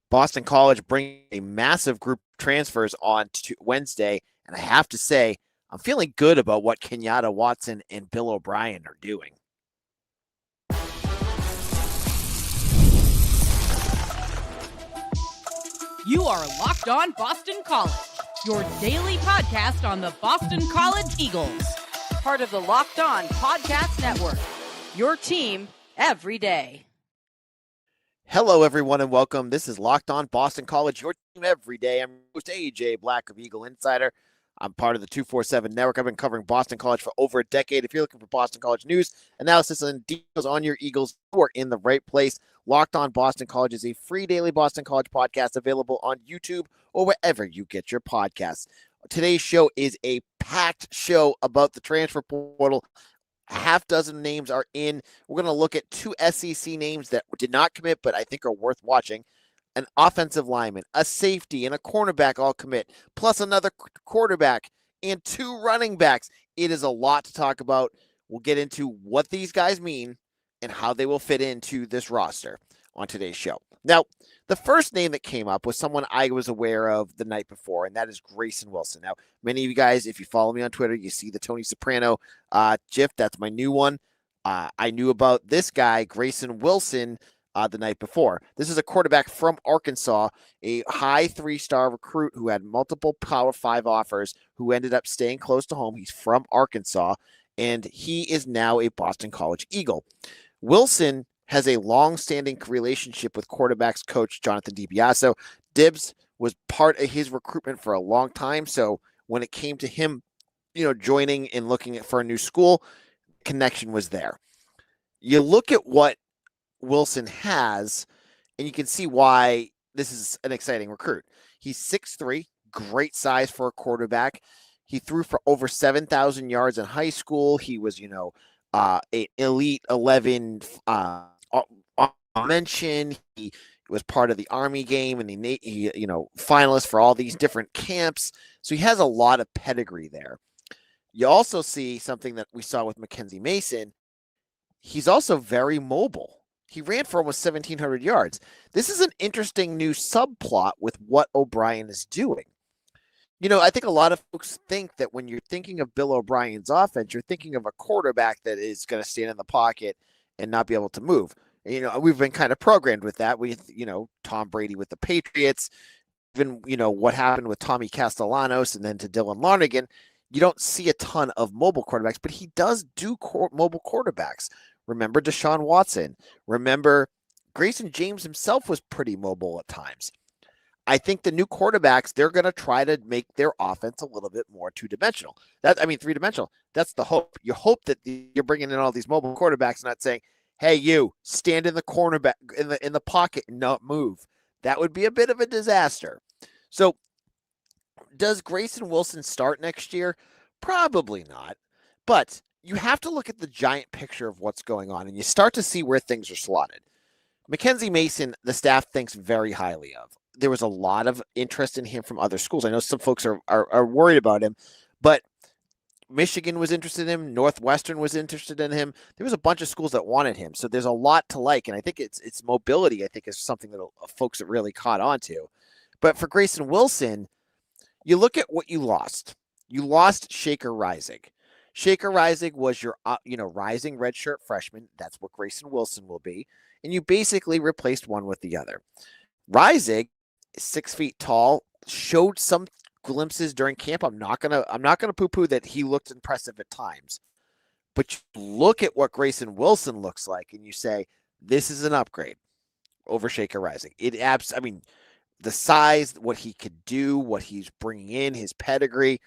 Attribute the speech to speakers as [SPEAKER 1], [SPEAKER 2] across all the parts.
[SPEAKER 1] Boston College bringing a massive group of transfers on Wednesday, and I have to say, I'm feeling good about what Kenyatta, Watson, and Bill O'Brien are doing.
[SPEAKER 2] You are Locked On Boston College, your daily podcast on the Boston College Eagles. Part of the Locked On Podcast Network, your team every day.
[SPEAKER 1] Hello, everyone, and welcome. This is Locked On Boston College, your team every day. I'm host AJ Black of Eagle Insider. I'm part of the 247 Network. I've been covering Boston College for over a decade. If you're looking for Boston College news, analysis, and details on your Eagles, you are in the right place. Locked On Boston College is a free daily Boston College podcast available on YouTube or wherever you get your podcasts. Today's show is a packed show about the transfer portal. A half dozen names are in. We're going to look at two SEC names that did not commit, but I think are worth watching. An offensive lineman, a safety, and a cornerback all commit, plus another quarterback and two running backs. It is a lot to talk about. We'll get into what these guys mean and how they will fit into this roster on today's show. Now, the first name that came up was someone I was aware of the night before, and that is Grayson Wilson. Now, many of you guys, if you follow me on Twitter, you see the Tony Soprano GIF. That's my new one. I knew about this guy, Grayson Wilson, the night before. This is a quarterback from Arkansas, a high 3-star recruit who had multiple Power 5 offers, who ended up staying close to home. He's from Arkansas, and he is now a Boston College Eagle. Wilson has a long-standing relationship with quarterbacks coach Jonathan DiBiase. Dibs was part of his recruitment for a long time, so when it came to him, joining and looking for a new school, connection was there. You look at what Wilson has, and you can see why this is an exciting recruit. He's 6'3", great size for a quarterback. He threw for over 7,000 yards in high school. He was, an Elite 11 mention. He was part of the Army game, and he finalist for all these different camps. So he has a lot of pedigree there. You also see something that we saw with Mackenzie Mason. He's also very mobile. He ran for almost 1,700 yards. This is an interesting new subplot with what O'Brien is doing. I think a lot of folks think that when you're thinking of Bill O'Brien's offense, you're thinking of a quarterback that is going to stand in the pocket and not be able to move. We've been kind of programmed with that with, Tom Brady with the Patriots, even, what happened with Tommy Castellanos and then to Dylan Lonergan. You don't see a ton of mobile quarterbacks, but he does do mobile quarterbacks. Remember Deshaun Watson. Remember Grayson James himself was pretty mobile at times. I think the new quarterbacks, they're going to try to make their offense a little bit more two-dimensional. 3-dimensional. That's the hope. You hope that you're bringing in all these mobile quarterbacks, not saying, "Hey, you stand in the cornerback in the pocket and not move." That would be a bit of a disaster. So, does Grayson Wilson start next year? Probably not. But you have to look at the giant picture of what's going on, and you start to see where things are slotted. Mackenzie Mason, the staff thinks very highly of. There was a lot of interest in him from other schools. I know some folks are worried about him, but Michigan was interested in him. Northwestern was interested in him. There was a bunch of schools that wanted him. So there's a lot to like, and I think it's mobility, I think, is something that folks that really caught on to. But for Grayson Wilson, you look at what you lost. You lost Shaker Rising. Shaker Rising was your, rising redshirt freshman. That's what Grayson Wilson will be. And you basically replaced one with the other. Rising is 6 feet tall, showed some glimpses during camp. I'm not gonna poo-poo that he looked impressive at times. But you look at what Grayson Wilson looks like, and you say, this is an upgrade over Shaker Rising. The size, what he could do, what he's bringing in, his pedigree,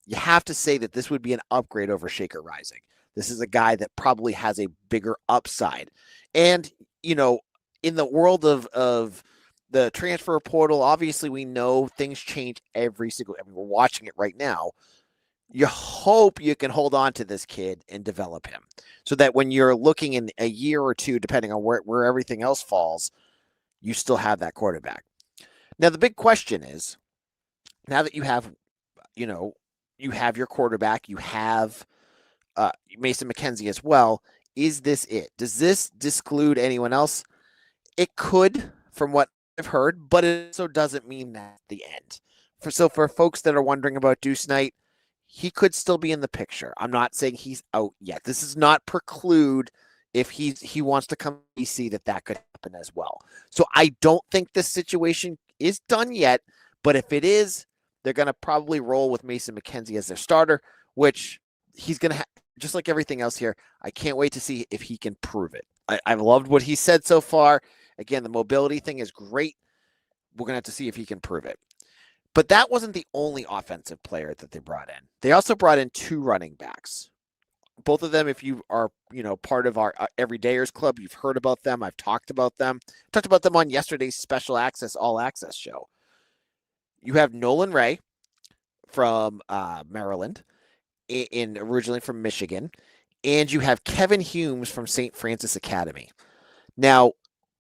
[SPEAKER 1] you have to say that this would be an upgrade over Shaker Rising. This is a guy that probably has a bigger upside. And, in the world of the transfer portal, obviously we know things change every single, we're watching it right now. You hope you can hold on to this kid and develop him so that when you're looking in a year or two, depending on where everything else falls, you still have that quarterback. Now, the big question is, now that you have your quarterback, you have Mason McKenzie as well, is this it? Does this disclude anyone else? It could, from what I've heard, but it also doesn't mean that's the end. For folks that are wondering about Deuce Knight, he could still be in the picture. I'm not saying he's out yet. This does not preclude if he wants to come to BC that could happen as well. So I don't think this situation is done yet, but if it is, they're going to probably roll with Mason McKenzie as their starter, which he's going to have, just like everything else here. I can't wait to see if he can prove it. I've loved what he said so far. Again, the mobility thing is great. We're going to have to see if he can prove it. But that wasn't the only offensive player that they brought in. They also brought in 2 running backs. Both of them, if you are, part of our Everydayers Club, you've heard about them. I've talked about them. Talked about them on yesterday's special access, all access show. You have Nolan Ray from Maryland, originally from Michigan, and you have Kevyn Humes from St. Francis Academy. Now,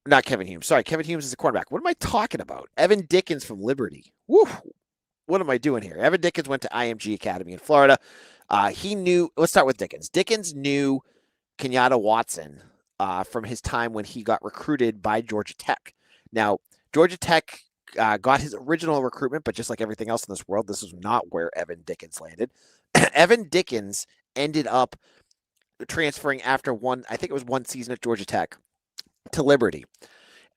[SPEAKER 1] not Kevyn Humes. Sorry, Kevyn Humes is a cornerback. What am I talking about? Evan Dickens from Liberty. Woo! What am I doing here? Evan Dickens went to IMG Academy in Florida. Let's start with Dickens. Dickens knew Kenyatta Watson from his time when he got recruited by Georgia Tech. Now, Georgia Tech got his original recruitment, but just like everything else in this world, this is not where Evan Dickens landed. Evan Dickens ended up transferring after one season at Georgia Tech to Liberty.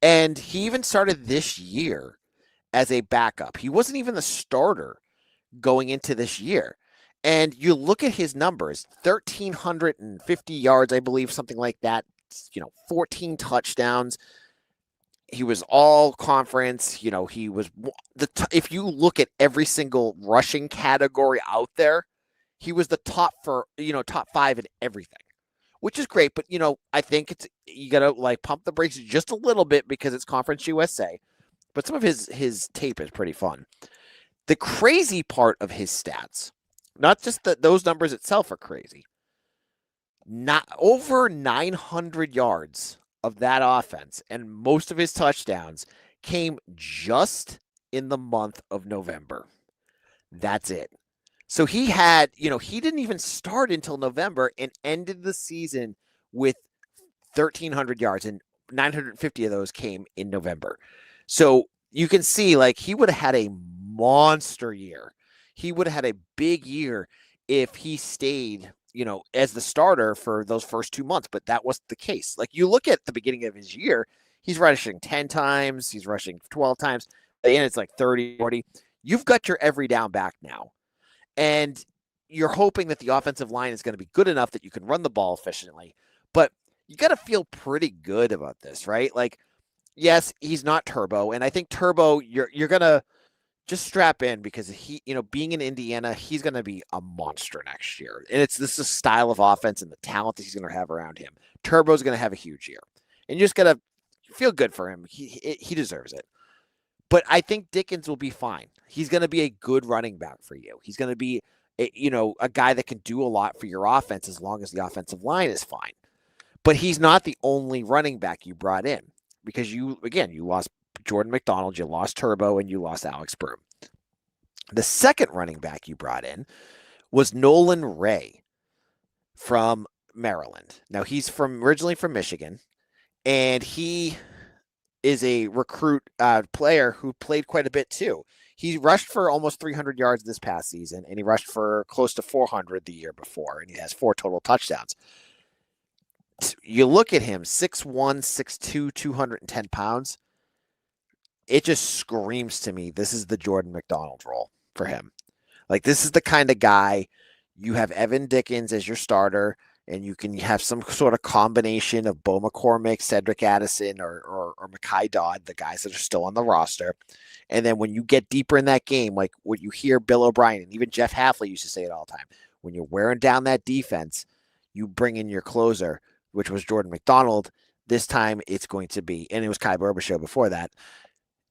[SPEAKER 1] And he even started this year as a backup. He wasn't even the starter going into this year. And you look at his numbers, 1,350 yards, I believe, something like that, 14 touchdowns. He was all conference. He was if you look at every single rushing category out there, he was the top 5 in everything, which is great. But, I think you got to pump the brakes just a little bit because it's Conference USA. But some of his tape is pretty fun. The crazy part of his stats, not just that those numbers itself are crazy, not over 900 yards of that offense, and most of his touchdowns came just in the month of November. That's it. So he had, he didn't even start until November and ended the season with 1,300 yards, and 950 of those came in November. So you can see, he would have had a monster year. He would have had a big year if he stayed, as the starter for those first 2 months, but that wasn't the case. You look at the beginning of his year, he's rushing 10 times, he's rushing 12 times, and it's 30, 40. You've got your every down back now. And you're hoping that the offensive line is going to be good enough that you can run the ball efficiently. But you got to feel pretty good about this, right? Yes, he's not Turbo. And I think Turbo, you're going to just strap in because he, being in Indiana, he's going to be a monster next year. And this is a style of offense and the talent that he's going to have around him. Turbo's going to have a huge year. And you just got to feel good for him. He deserves it. But I think Dickens will be fine. He's going to be a good running back for you. He's going to be, a guy that can do a lot for your offense as long as the offensive line is fine. But he's not the only running back you brought in because you lost Jordan McDonald, you lost Turbo, and you lost Alex Broom. The second running back you brought in was Nolan Ray from Maryland. Now, he's originally from Michigan, and he is a recruit player who played quite a bit too. He rushed for almost 300 yards this past season, and he rushed for close to 400 the year before, and he has 4 total touchdowns. You look at him, 6'1", 6'2", 210 pounds. It just screams to me this is the Jordan McDonald role for him. This is the kind of guy, you have Evan Dickens as your starter, and you can have some sort of combination of Bo McCormick, Cedric Addison, or Mekhi Dodd, the guys that are still on the roster. And then when you get deeper in that game, what you hear Bill O'Brien and even Jeff Hafley used to say it all the time, when you're wearing down that defense, you bring in your closer, which was Jordan McDonald. This time it's going to be, and it was Kai Berbishow before that,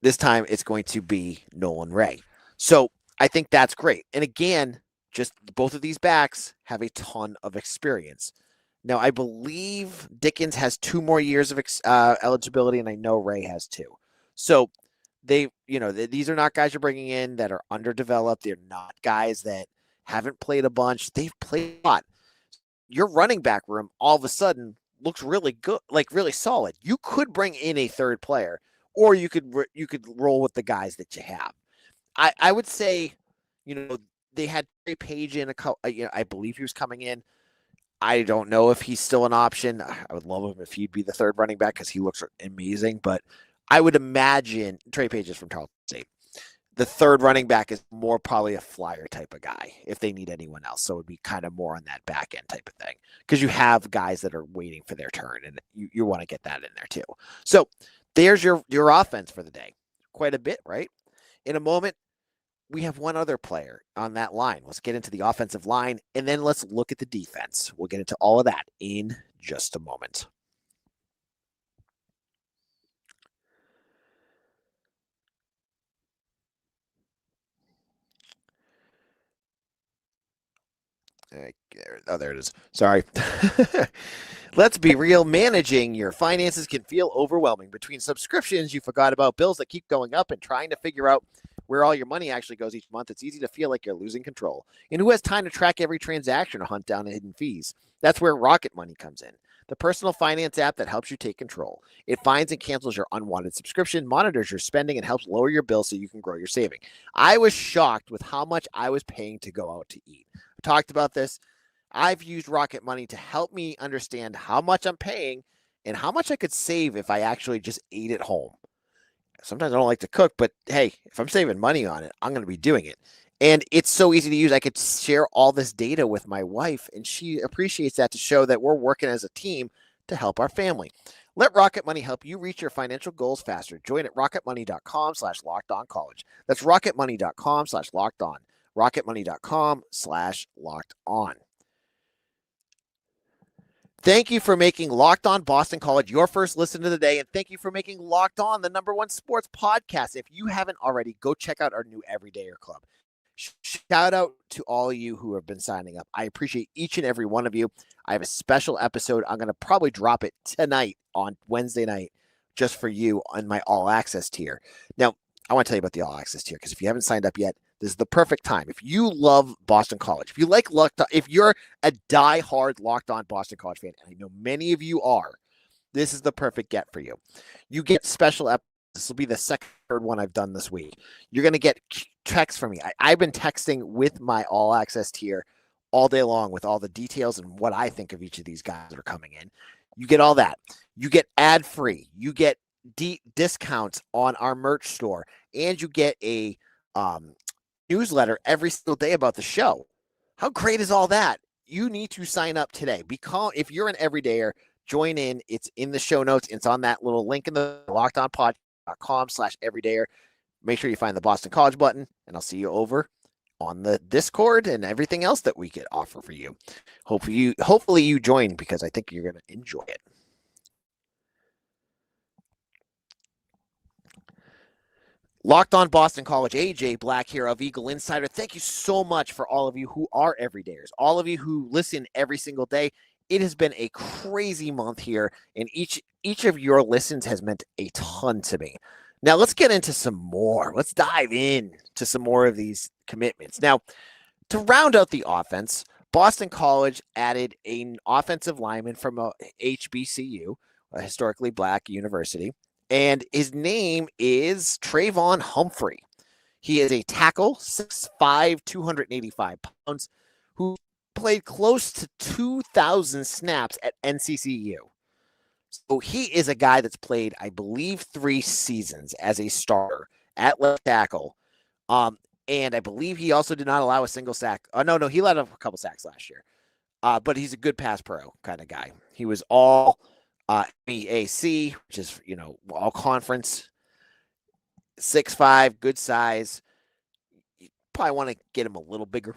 [SPEAKER 1] this time it's going to be Nolan Ray. So I think that's great. And again, just both of these backs have a ton of experience. Now, I believe Dickens has 2 more years of eligibility, and I know Ray has 2. So these are not guys you're bringing in that are underdeveloped. They're not guys that haven't played a bunch. They've played a lot. Your running back room all of a sudden looks really good, really solid. You could bring in a third player, or you could roll with the guys that you have. I would say, they had Trey Page in I believe he was coming in. I don't know if he's still an option. I would love him if he'd be the third running back because he looks amazing. But I would imagine Trey Page is from Tarleton State. The third running back is more probably a flyer type of guy if they need anyone else. So it would be kind of more on that back end type of thing because you have guys that are waiting for their turn and you want to get that in there too. So there's your offense for the day. Quite a bit, right? In a moment, we have one other player on that line. Let's get into the offensive line, and then let's look at the defense. We'll get into all of that in just a moment. There it is. Sorry. Let's be real. Managing your finances can feel overwhelming. Between subscriptions you forgot about, bills that keep going up, and trying to figure out where all your money actually goes each month, it's easy to feel like you're losing control. And who has time to track every transaction or hunt down hidden fees? That's where Rocket Money comes in, the personal finance app that helps you take control. It finds and cancels your unwanted subscription, monitors your spending, and helps lower your bill so you can grow your saving. I was shocked with how much I was paying to go out to eat. I talked about this. I've used Rocket Money to help me understand how much I'm paying and how much I could save if I actually just ate at home. Sometimes I don't like to cook, but hey, if I'm saving money on it, I'm going to be doing it. And it's so easy to use. I could share all this data with my wife, and she appreciates that to show that we're working as a team to help our family. Let Rocket Money help you reach your financial goals faster. Join at rocketmoney.com/lockedoncollege. That's rocketmoney.com/lockedon. rocketmoney.com/lockedon. Thank you for making Locked On Boston College your first listen of the day, and thank you for making Locked On the #1 sports podcast. If you haven't already, go check out our new Everydayer Club. Shout out to all of you who have been signing up. I appreciate each and every one of you. I have a special episode. I'm going to probably drop it tonight on Wednesday night just for you on my All Access tier. Now, I want to tell you about the All Access tier because if you haven't signed up yet, this is the perfect time. If you love Boston College, if you like if you're a diehard Locked On Boston College fan, and I know many of you are, this is the perfect get for you. You get special episodes. This will be the second, third one I've done this week. You're going to get texts from me. I've been texting with my All Access tier all day long with all the details and what I think of each of these guys that are coming in. You get all that. You get ad-free. You get discounts on our merch store, and you get a newsletter every single day about the show. How great is all that? You need to sign up today. If you're an everydayer, join in. It's in the show notes. It's on that little link in the lockedonpodcast.com/everydayer. Make sure you find the Boston College button, and I'll see you over on the Discord and everything else that we could offer for you. Hopefully you join because I think you're going to enjoy it. Locked On Boston College, AJ Black here of Eagle Insider. Thank you so much for all of you who are everydayers, all of you who listen every single day. It has been a crazy month here, and each of your listens has meant a ton to me. Now, let's get into some more. Let's dive in to some more of these commitments. Now, to round out the offense, Boston College added an offensive lineman from a HBCU, a historically black university. And his name is Trayvon Humphrey. He is a tackle, 6'5", 285 pounds, who played close to 2,000 snaps at NCCU. So he is a guy that's played, I believe, 3 seasons as a starter at left tackle. And I believe he also did not allow a single sack. No, he allowed a couple sacks last year. But he's a good pass pro kind of guy. He was all MEAC, which is, all conference, 6'5", good size. You probably want to get him a little bigger.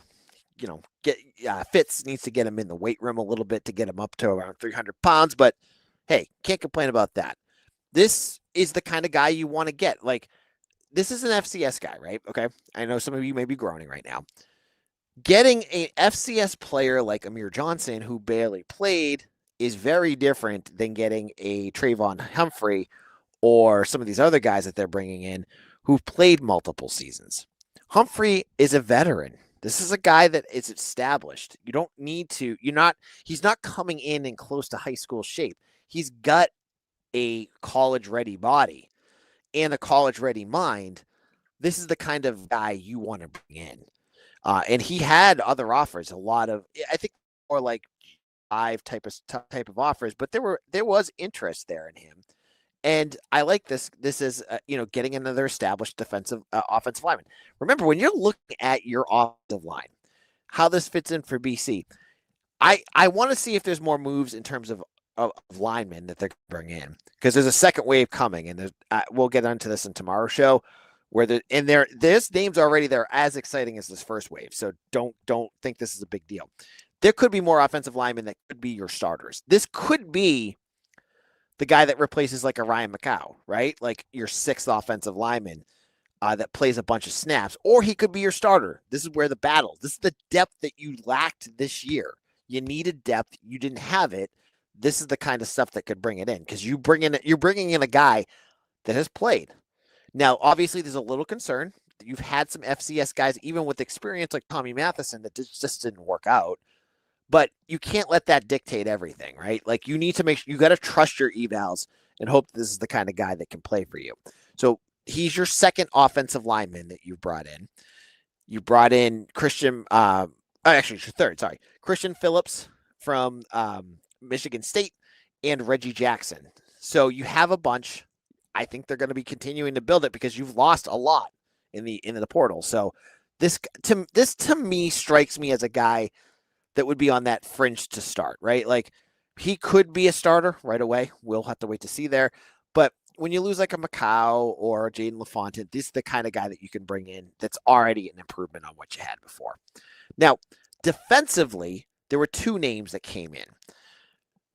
[SPEAKER 1] Fitz needs to get him in the weight room a little bit to get him up to around 300 pounds. But hey, can't complain about that. This is the kind of guy you want to get. Like, this is an FCS guy, right? Okay. I know some of you may be groaning right now. Getting an FCS player like Amir Johnson, who barely played, is very different than getting a Trayvon Humphrey or some of these other guys that they're bringing in who've played multiple seasons. Humphrey is a veteran. This is a guy that is established. You don't need to, he's not coming in close to high school shape. He's got a college ready body. and a college-ready mind, this is the kind of guy you want to bring in. And he had other offers, a lot of, I think, more like five type of offers, but there was interest there in him. And I like this. This is, getting another established offensive lineman. Remember, when you're looking at your offensive line, how this fits in for BC, I want to see if there's more moves in terms of linemen that they're going to bring in, because there's a second wave coming, and we'll get into this in tomorrow's show, where there's names already that are as exciting as this first wave. So don't think this is a big deal. There could be more offensive linemen that could be your starters. This could be the guy that replaces like a Ryan McCow, right? Like your sixth offensive lineman that plays a bunch of snaps, or he could be your starter. This is where this is the depth that you lacked this year. You needed depth. You didn't have it. This is the kind of stuff that could bring it in, because you're bringing in a guy that has played. Now, obviously, there's a little concern. You've had some FCS guys, even with experience like Tommy Matheson, that just didn't work out. But you can't let that dictate everything, right? Like, you need to you got to trust your evals and hope this is the kind of guy that can play for you. So he's your second offensive lineman that you brought in. You brought in Christian, actually, your third, sorry. Christian Phillips from Michigan State and Reggie Jackson. So you have a bunch. I think they're going to be continuing to build it because you've lost a lot in the portal. So this to me strikes me as a guy that would be on that fringe to start, right? Like, he could be a starter right away. We'll have to wait to see there. But when you lose like a McCow or Jaden LaFontaine, this is the kind of guy that you can bring in that's already an improvement on what you had before. Now, defensively, there were two names that came in,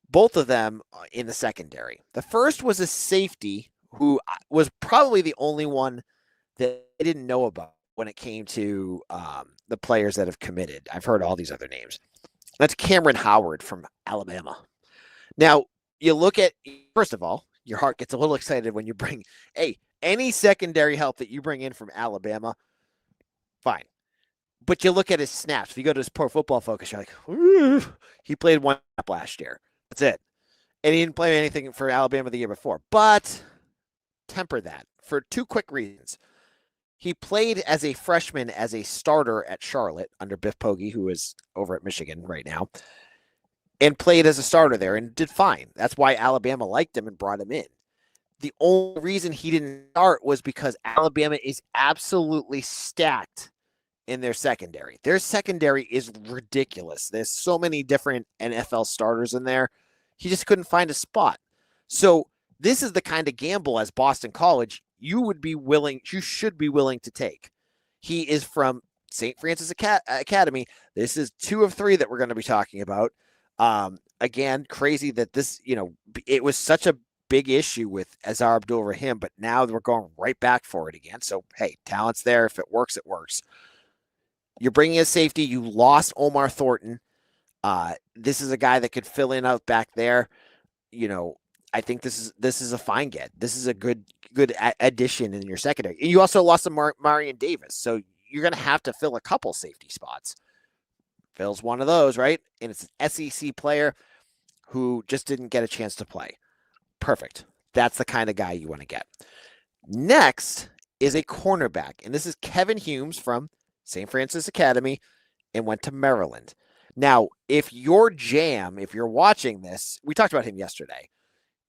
[SPEAKER 1] both of them in the secondary. The first was a safety who was probably the only one that I didn't know about when it came to the players that have committed. I've heard all these other names. That's Kameron Howard from Alabama. Now, you look at, first of all, your heart gets a little excited when you bring, any secondary help that you bring in from Alabama, fine. But you look at his snaps. If you go to his Pro Football Focus, you're like, ooh, he played one snap last year. That's it. And he didn't play anything for Alabama the year before. But temper that for two quick reasons. He played as a freshman as a starter at Charlotte under Biff Poggi, who is over at Michigan right now, and played as a starter there and did fine. That's why Alabama liked him and brought him in. The only reason he didn't start was because Alabama is absolutely stacked in their secondary. Their secondary is ridiculous. There's so many different NFL starters in there. He just couldn't find a spot. So this is the kind of gamble as Boston College you should be willing to take. He is from St. Francis Academy. This is 2 of 3 that we're going to be talking about. Again, crazy that this, it was such a big issue with Azar Abdul-Rahim, but now we're going right back for it again. So, hey, talent's there. If it works, it works. You're bringing a safety. You lost Omar Thornton. This is a guy that could fill in out back there. I think this is a fine get. This is a good addition in your secondary. And you also lost Marion Davis, so you're going to have to fill a couple safety spots. Phil's one of those, right? And it's an SEC player who just didn't get a chance to play. Perfect. That's the kind of guy you want to get. Next is a cornerback, and this is Kevyn Humes from St. Francis Academy and went to Maryland. Now, if you're watching this, we talked about him yesterday.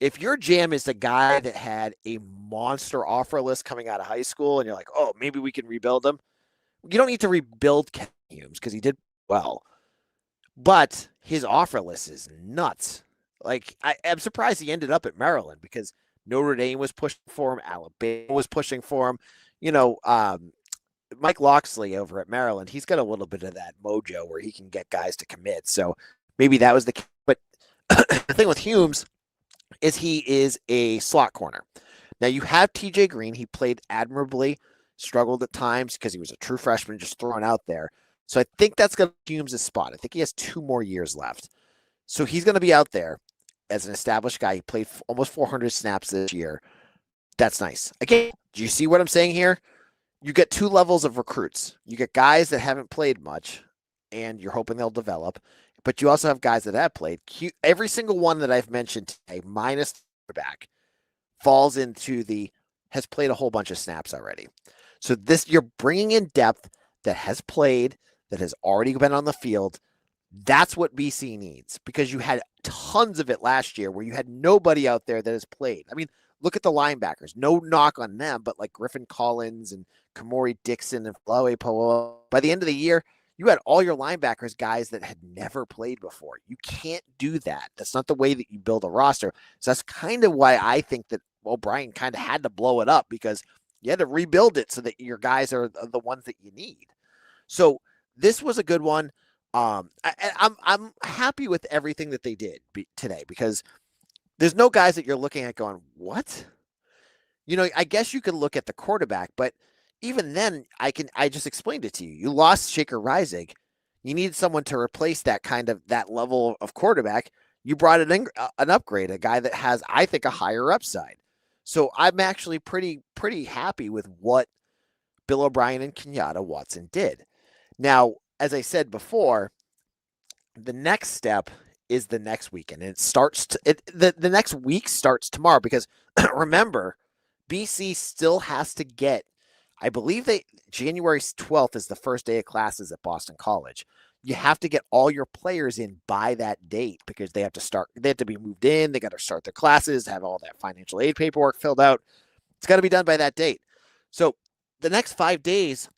[SPEAKER 1] If your jam is the guy that had a monster offer list coming out of high school and you're like, oh, maybe we can rebuild him, you don't need to rebuild Kevyn Humes because he did well. But his offer list is nuts. Like, I'm surprised he ended up at Maryland because Notre Dame was pushing for him. Alabama was pushing for him. Mike Loxley over at Maryland, he's got a little bit of that mojo where he can get guys to commit. So maybe that was the case. But the thing with Humes is he is a slot corner. Now you have TJ Green. He played admirably, struggled at times because he was a true freshman just thrown out there. So I think that's going to be Humes' spot. I think he has 2 more years left. So he's going to be out there as an established guy. He played almost 400 snaps this year. That's nice. Again, do you see what I'm saying here? You get 2 levels of recruits. You get guys that haven't played much, and you're hoping they'll develop. But you also have guys that have played. Every single one that I've mentioned today, minus the quarterback, falls into the, has played a whole bunch of snaps already. So you're bringing in depth that has played, that has already been on the field. That's what BC needs, because you had tons of it last year where you had nobody out there that has played. I mean, look at the linebackers. No knock on them, but like Griffin Collins and Kamori Dixon and Flawe Poa. By the end of the year, you had all your linebackers guys that had never played before. You can't do that. That's not the way that you build a roster. So that's kind of why I think that O'Brien kind of had to blow it up, because you had to rebuild it so that your guys are the ones that you need. So this was a good one. I'm happy with everything that they did today, because there's no guys that you're looking at going, what? You know, I guess you could look at the quarterback, but even then, I just explained it to you. You lost Shaker Reisig. You need someone to replace that level of quarterback. You brought an upgrade, a guy that has, I think, a higher upside. So I'm actually pretty happy with what Bill O'Brien and Kenyatta Watson did. Now, as I said before, the next step is the next weekend, and it starts the next week starts tomorrow, because remember, BC still has to get, I believe January 12th is the first day of classes at Boston College. You have to get all your players in by that date, because they have to be moved in. They got to start their classes, have all that financial aid paperwork filled out. It's got to be done by that date. So the next 5 days,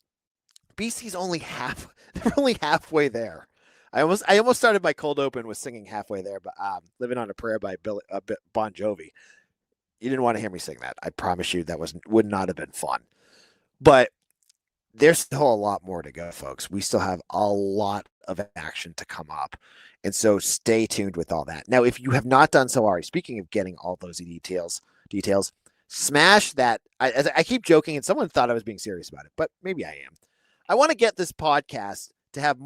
[SPEAKER 1] BC's they're only halfway there. I almost started my cold open with singing Halfway There, but Living on a Prayer by Bon Jovi. You didn't want to hear me sing that. I promise you that would not have been fun. But there's still a lot more to go, folks. We still have a lot of action to come up. And so stay tuned with all that. Now, if you have not done so already, speaking of getting all those details, smash that. I keep joking, and someone thought I was being serious about it, but maybe I am. I want to get this podcast to have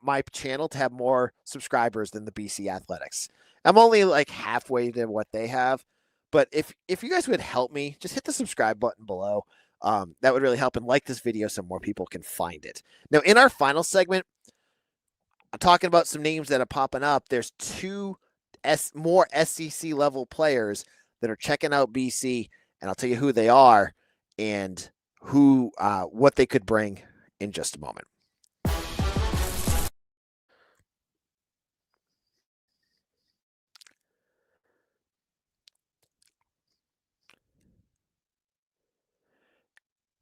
[SPEAKER 1] my channel to have more subscribers than the BC Athletics. I'm only like halfway to what they have, but if you guys would help me, just hit the subscribe button below. That would really help, and like this video so more people can find it. Now, in our final segment, I'm talking about some names that are popping up. There's two more SEC level players that are checking out BC, and I'll tell you who they are and what they could bring in just a moment.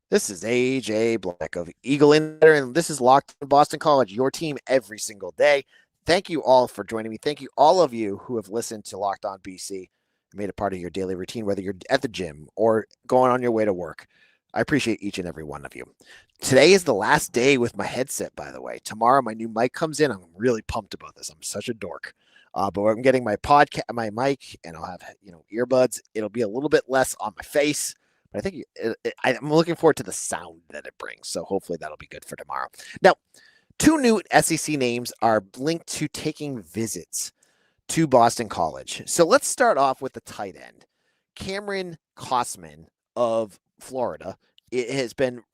[SPEAKER 1] This is AJ Black of Eagle Insider, and this is Locked on Boston College, your team every single day. Thank you all for joining me. Thank you, all of you who have listened to Locked on BC, made it part of your daily routine, whether you're at the gym or going on your way to work. I appreciate each and every one of you. Today is the last day with my headset, by the way. Tomorrow, my new mic comes in. I'm really pumped about this. I'm such a dork. But I'm getting my mic, and I'll have earbuds. It'll be a little bit less on my face. But I think I'm looking forward to the sound that it brings. So hopefully that'll be good for tomorrow. Now, two new SEC names are linked to taking visits to Boston College. So let's start off with the tight end. Cameron Kosman of Florida. It has been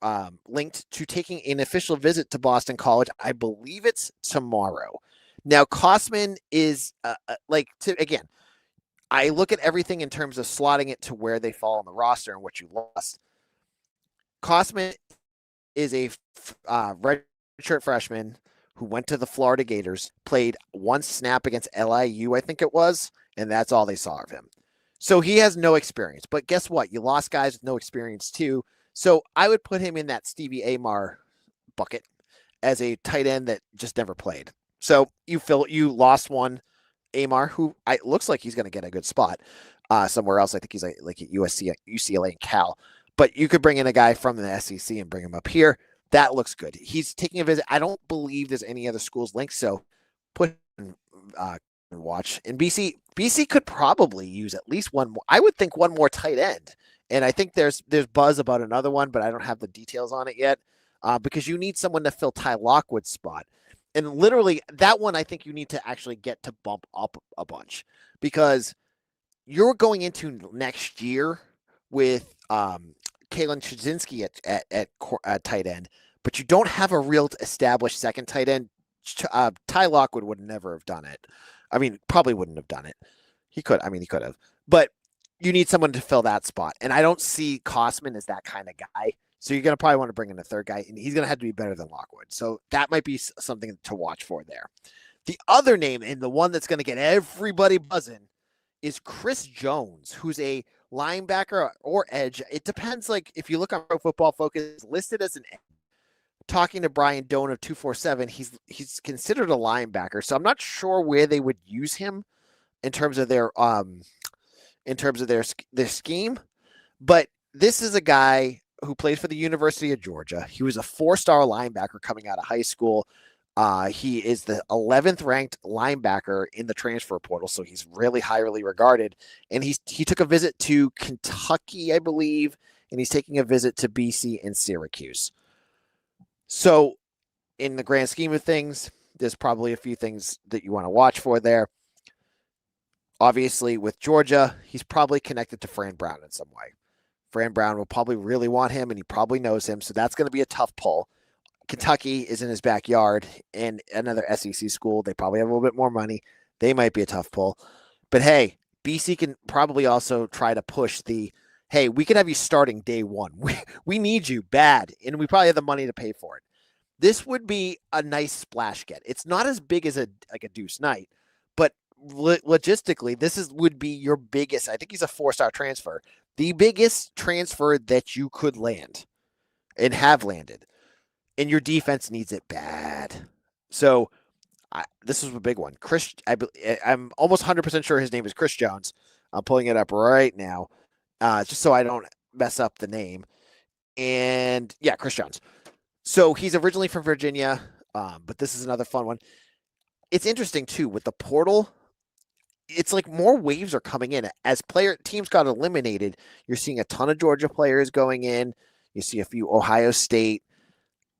[SPEAKER 1] linked to taking an official visit to Boston College. I believe it's tomorrow. Now, Kosman is again, I look at everything in terms of slotting it to where they fall on the roster and what you lost. Kosman is a redshirt freshman who went to the Florida Gators, played one snap against LIU, I think it was, and that's all they saw of him. So he has no experience. But guess what? You lost guys with no experience too. So I would put him in that Stevie Amar bucket as a tight end that just never played. So you lost one. Amar, who looks like he's going to get a good spot somewhere else. I think he's like at UCLA, and Cal. But you could bring in a guy from the SEC and bring him up here. That looks good. He's taking a visit. I don't believe there's any other schools linked, so put and watch. And BC could probably use at least one more. I would think one more tight end. And I think there's buzz about another one, but I don't have the details on it yet because you need someone to fill Ty Lockwood's spot. And literally that one, I think you need to actually get to bump up a bunch because you're going into next year with Kalen Chudzinski at tight end, but you don't have a real established second tight end. Ty Lockwood would never have done it. I mean, probably wouldn't have done it. He could have, but you need someone to fill that spot. And I don't see Kosman as that kind of guy. So you're going to probably want to bring in a third guy, and he's going to have to be better than Lockwood. So that might be something to watch for there. The other name, and the one that's going to get everybody buzzing, is Chris Jones, who's a linebacker or edge. It depends. Like if you look on Pro Football Focus, listed as an edge. Talking to Brian Doan of 247, he's considered a linebacker. So I'm not sure where they would use him in terms of their scheme. But this is a guy who plays for the University of Georgia. He was a 4-star linebacker coming out of high school. He is the 11th ranked linebacker in the transfer portal, so he's really highly regarded. And he took a visit to Kentucky, I believe, and he's taking a visit to BC and Syracuse. So in the grand scheme of things, there's probably a few things that you want to watch for there. Obviously, with Georgia, he's probably connected to Fran Brown in some way. Fran Brown will probably really want him, and he probably knows him, so that's going to be a tough pull. Kentucky is in his backyard, and another SEC school. They probably have a little bit more money. They might be a tough pull. But hey, BC can probably also try to push hey, we can have you starting day one. We need you bad, and we probably have the money to pay for it. This would be a nice splash get. It's not as big as a Deuce Knight, but logistically, would be your biggest. I think he's a 4-star transfer. The biggest transfer that you could land and have landed. And your defense needs it bad. So this is a big one. I'm almost 100% sure his name is Chris Jones. I'm pulling it up right now, just so I don't mess up the name. And yeah, Chris Jones. So he's originally from Virginia, but this is another fun one. It's interesting too with the portal. It's like more waves are coming in as teams got eliminated. You're seeing a ton of Georgia players going in. You see a few Ohio State.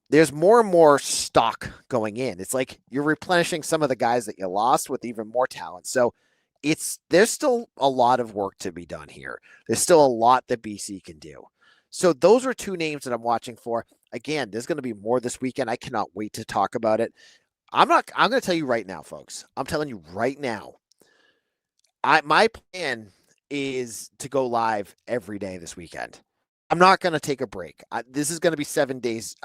[SPEAKER 1] There's more and more stock going in. It's like you're replenishing some of the guys that you lost with even more talent. So there's still a lot of work to be done here. There's still a lot that BC can do. So those are two names that I'm watching for. Again, there's going to be more this weekend. I cannot wait to talk about it. I'm going to tell you right now, folks. I'm telling you right now. My plan is to go live every day this weekend. I'm not going to take a break. This is going to be 7 days.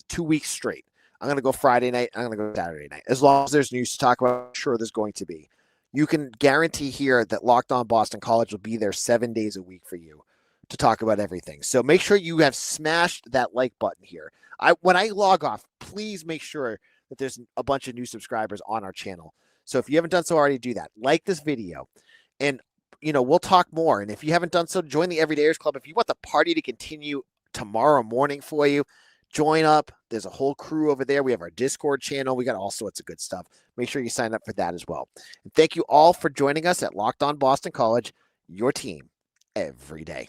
[SPEAKER 1] 2 weeks straight. I'm going to go Friday night. I'm going to go Saturday night. As long as there's news to talk about, I'm sure there's going to be. You can guarantee here that Locked On Boston College will be there 7 days a week for you to talk about everything. So make sure you have smashed that like button here. When I log off, please make sure that there's a bunch of new subscribers on our channel. So if you haven't done so already, do that. Like this video. And, we'll talk more. And if you haven't done so, join the Everydayers Club. If you want the party to continue tomorrow morning for you, join up. There's a whole crew over there. We have our Discord channel. We got all sorts of good stuff. Make sure you sign up for that as well. And thank you all for joining us at Locked On Boston College, your team every day.